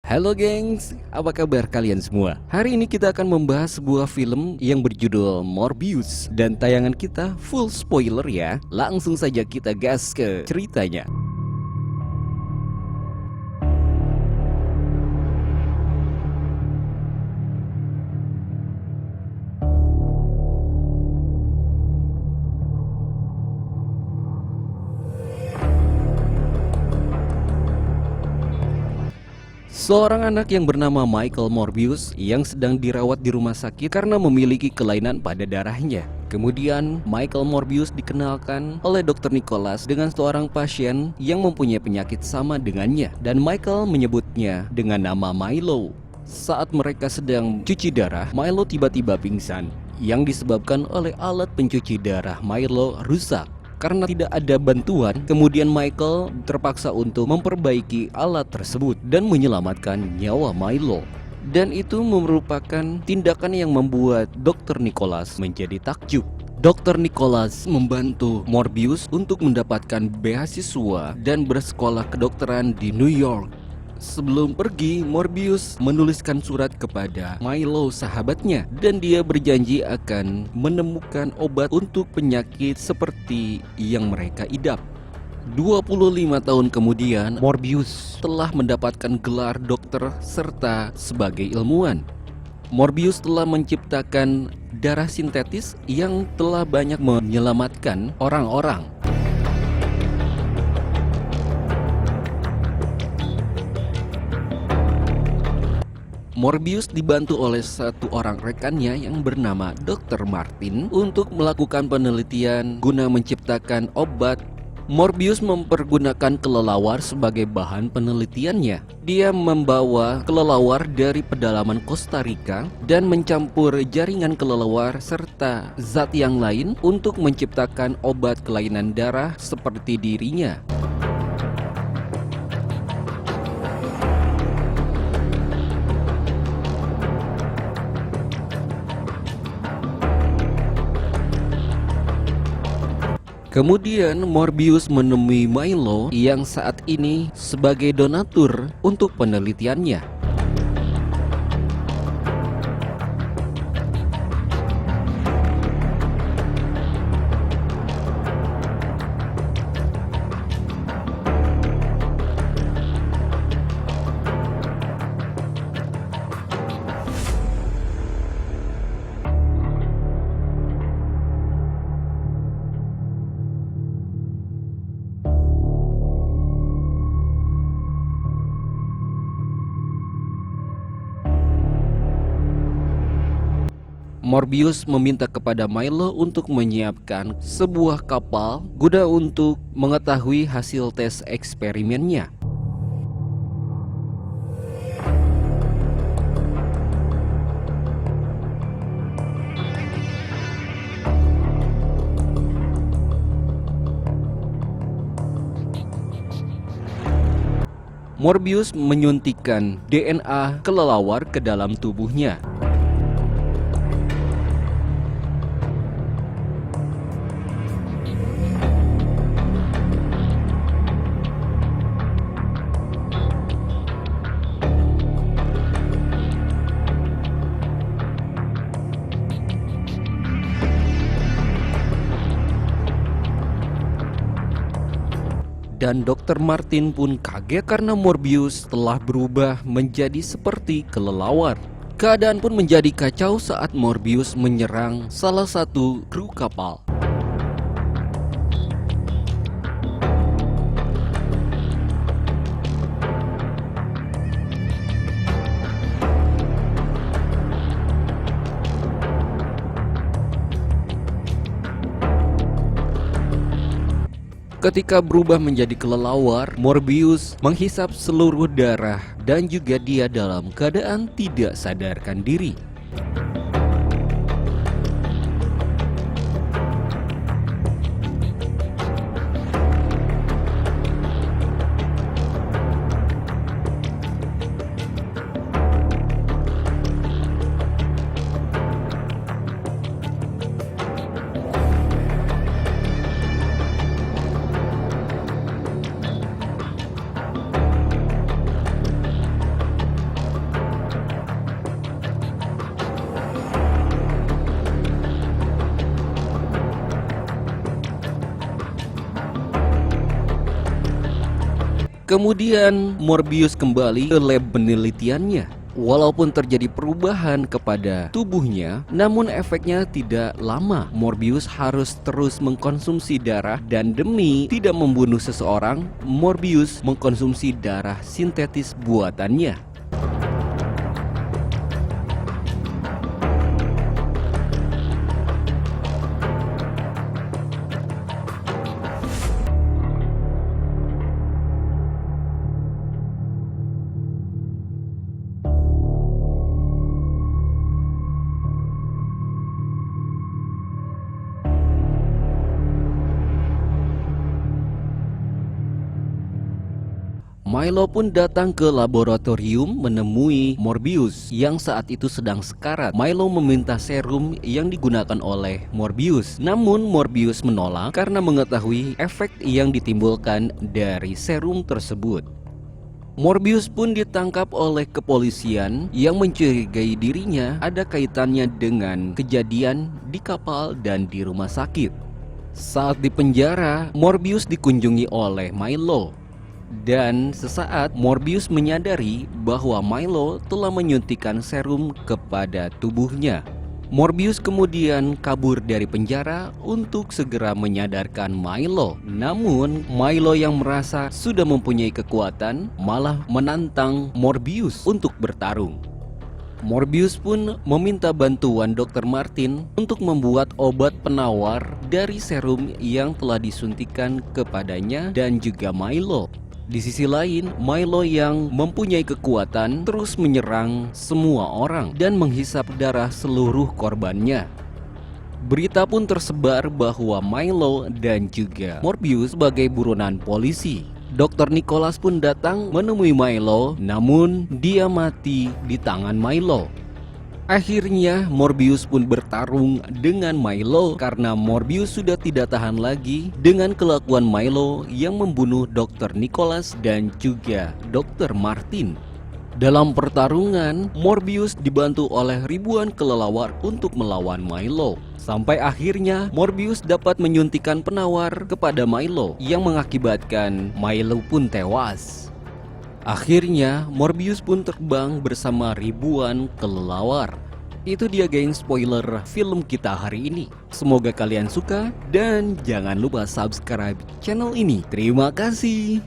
Halo gengs, apa kabar kalian semua? Hari ini kita akan membahas sebuah film yang berjudul Morbius. Dan tayangan kita full spoiler ya. Langsung saja kita gas ke ceritanya. Seorang anak yang bernama Michael Morbius yang sedang dirawat di rumah sakit karena memiliki kelainan pada darahnya. Kemudian Michael Morbius dikenalkan oleh Dr. Nicholas dengan seorang pasien yang mempunyai penyakit sama dengannya, dan Michael menyebutnya dengan nama Milo. Saat mereka sedang cuci darah, Milo tiba-tiba pingsan yang disebabkan oleh alat pencuci darah Milo rusak. Karena tidak ada bantuan, kemudian Michael terpaksa untuk memperbaiki alat tersebut dan menyelamatkan nyawa Milo. Dan itu merupakan tindakan yang membuat Dr. Nicholas menjadi takjub. Dr. Nicholas membantu Morbius untuk mendapatkan beasiswa dan bersekolah kedokteran di New York. Sebelum pergi, Morbius menuliskan surat kepada Milo sahabatnya, dan dia berjanji akan menemukan obat untuk penyakit seperti yang mereka idap. 25 tahun kemudian, Morbius telah mendapatkan gelar dokter serta sebagai ilmuwan. Morbius telah menciptakan darah sintetis yang telah banyak menyelamatkan orang-orang. Morbius dibantu oleh satu orang rekannya yang bernama Dr. Martin untuk melakukan penelitian guna menciptakan obat. Morbius mempergunakan kelelawar sebagai bahan penelitiannya. Dia membawa kelelawar dari pedalaman Costa Rica dan mencampur jaringan kelelawar serta zat yang lain untuk menciptakan obat kelainan darah seperti dirinya. Kemudian Morbius menemui Milo yang saat ini sebagai donatur untuk penelitiannya. Morbius meminta kepada Milo untuk menyiapkan sebuah kapal guna untuk mengetahui hasil tes eksperimennya. Morbius menyuntikkan DNA kelelawar ke dalam tubuhnya. Dan Dr. Martin pun kaget karena Morbius telah berubah menjadi seperti kelelawar. Keadaan pun menjadi kacau saat Morbius menyerang salah satu kru kapal. Ketika berubah menjadi kelelawar, Morbius menghisap seluruh darah dan juga dia dalam keadaan tidak sadarkan diri. Kemudian Morbius kembali ke lab penelitiannya. Walaupun terjadi perubahan kepada tubuhnya, namun efeknya tidak lama. Morbius harus terus mengkonsumsi darah dan demi tidak membunuh seseorang, Morbius mengkonsumsi darah sintetis buatannya. Milo pun datang ke laboratorium menemui Morbius yang saat itu sedang sekarat. Milo meminta serum yang digunakan oleh Morbius, namun Morbius menolak karena mengetahui efek yang ditimbulkan dari serum tersebut. Morbius pun ditangkap oleh kepolisian yang mencurigai dirinya ada kaitannya dengan kejadian di kapal dan di rumah sakit. Saat di penjara, Morbius dikunjungi oleh Milo. Dan sesaat Morbius menyadari bahwa Milo telah menyuntikkan serum kepada tubuhnya. Morbius kemudian kabur dari penjara untuk segera menyadarkan Milo. Namun Milo yang merasa sudah mempunyai kekuatan malah menantang Morbius untuk bertarung. Morbius pun meminta bantuan Dr. Martin untuk membuat obat penawar dari serum yang telah disuntikan kepadanya dan juga Milo. Di sisi lain, Milo yang mempunyai kekuatan terus menyerang semua orang dan menghisap darah seluruh korbannya. Berita pun tersebar bahwa Milo dan juga Morbius sebagai buronan polisi. Dr. Nicholas pun datang menemui Milo, namun dia mati di tangan Milo. Akhirnya Morbius pun bertarung dengan Milo karena Morbius sudah tidak tahan lagi dengan kelakuan Milo yang membunuh Dr. Nicholas dan juga Dr. Martin. Dalam pertarungan, Morbius dibantu oleh ribuan kelelawar untuk melawan Milo. Sampai akhirnya Morbius dapat menyuntikkan penawar kepada Milo yang mengakibatkan Milo pun tewas. Akhirnya Morbius pun terbang bersama ribuan kelelawar. Itu dia geng spoiler film kita hari ini. Semoga kalian suka dan jangan lupa subscribe channel ini. Terima kasih.